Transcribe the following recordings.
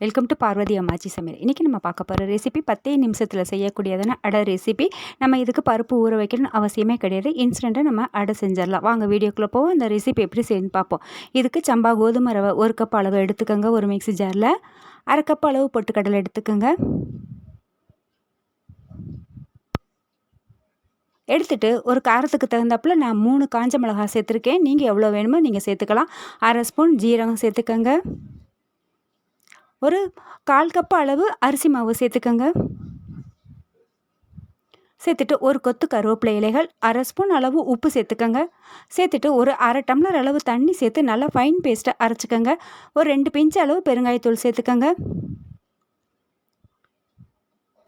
Welcome to Parvati அம்மாச்சி சமையல். இன்றைக்கி நம்ம பார்க்க போகிற ரெசிபி 10 நிமிஷத்தில் செய்யக்கூடியதான அடை ரெசிபி. நம்ம இதுக்கு பருப்பு ஊற வைக்கணும்னு அவசியமே கிடையாது. இன்ஸ்டண்ட்டாக நம்ம அடை செஞ்சிடலாம். வாங்க வீடியோக்குள்ளே போவோம். இந்த ரெசிபி எப்படி செய்யணும்னு பார்ப்போம். இதுக்கு சம்பா கோதுமை ரவை 1 கப் அளவு எடுத்துக்கோங்க. ஒரு மிக்ஸி ஜாரில் 1/2 கப் அளவு பொட்டுக்கடலை எடுத்துக்கோங்க. எடுத்துகிட்டு ஒரு காரத்துக்கு தகுந்தாப்பில் நான் 3 காஞ்ச மிளகாய் சேர்த்துருக்கேன். நீங்கள் எவ்வளோ வேணுமோ நீங்கள் சேர்த்துக்கலாம். 1/2 ஸ்பூன் ஜீரகம் சேர்த்துக்கோங்க. ஒரு 1/4 கப் அளவு அரிசி மாவு சேர்த்துக்கோங்க. சேர்த்துட்டு ஒரு கொத்து கருவேப்பிலை இலைகள், 1/2 ஸ்பூன் அளவு உப்பு சேர்த்துக்கோங்க. சேர்த்துட்டு ஒரு 1/2 டம்ளர் அளவு தண்ணி சேர்த்து நல்லா ஃபைன் பேஸ்ட்டை அரைச்சிக்கோங்க. ஒரு 2 பிஞ்ச் அளவு பெருங்காயத்தூள் சேர்த்துக்கோங்க.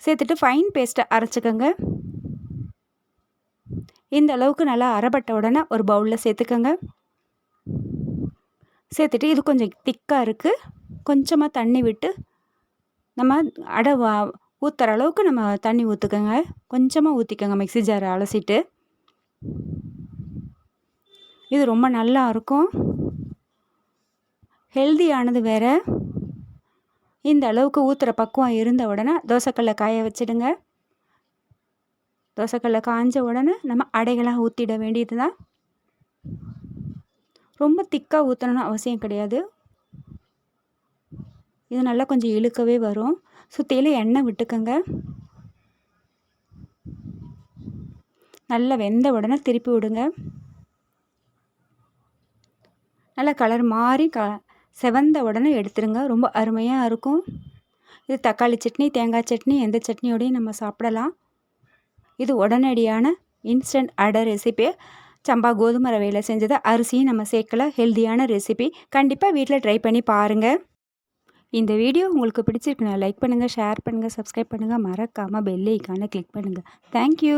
சேர்த்துட்டு ஃபைன் பேஸ்ட்டை அரைச்சிக்கோங்க. இந்த அளவுக்கு நல்லா அரைப்பட்ட உடனே ஒரு பவுலில் சேர்த்துக்கோங்க. சேர்த்துட்டு இது கொஞ்சம் திக்காக இருக்குது, கொஞ்சமாக தண்ணி விட்டு நம்ம அடை ஊற்றுற அளவுக்கு நம்ம தண்ணி ஊற்றுக்கோங்க. கொஞ்சமாக ஊற்றிக்கோங்க. மிக்ஸி ஜாரை அலசிட்டு. இது ரொம்ப நல்லா இருக்கும், ஹெல்தியானது வேறு. இந்த அளவுக்கு ஊற்றுற பக்குவம் இருந்த உடனே தோசைக்கல்லை காய வச்சிடுங்க. தோசைக்கல்லை காய்ஞ்ச உடனே நம்ம அடைகளாக ஊற்றிட வேண்டியது தான். ரொம்ப திக்காக ஊற்றணும்னு அவசியம் கிடையாது. இது நல்லா கொஞ்சம் இழுக்கவே வரும். சுற்றிலும் எண்ணெய் விட்டுக்கோங்க. நல்லா வெந்த உடனே திருப்பி விடுங்க. நல்லா கலர் மாறி செவந்த உடனே எடுத்துருங்க. ரொம்ப அருமையாக இருக்கும். இது தக்காளி சட்னி, தேங்காய் சட்னி, எந்த சட்னியோடையும் நம்ம சாப்பிடலாம். இது உடனடியான இன்ஸ்டன்ட் அடை ரெசிபி. சம்பா கோதுமை ரவையில் செஞ்சதை அரிசியும் நம்ம சேர்க்கல. ஹெல்தியான ரெசிபி. கண்டிப்பாக வீட்டில் ட்ரை பண்ணி பாருங்கள். இந்த வீடியோ உங்களுக்கு பிடிச்சிருக்குன்னா லைக் பண்ணுங்கள், ஷேர் பண்ணுங்கள், சப்ஸ்கிரைப் பண்ணுங்கள். மறக்காமல் பெல் ஐக்கானை கிளிக் பண்ணுங்கள். தேங்க்யூ.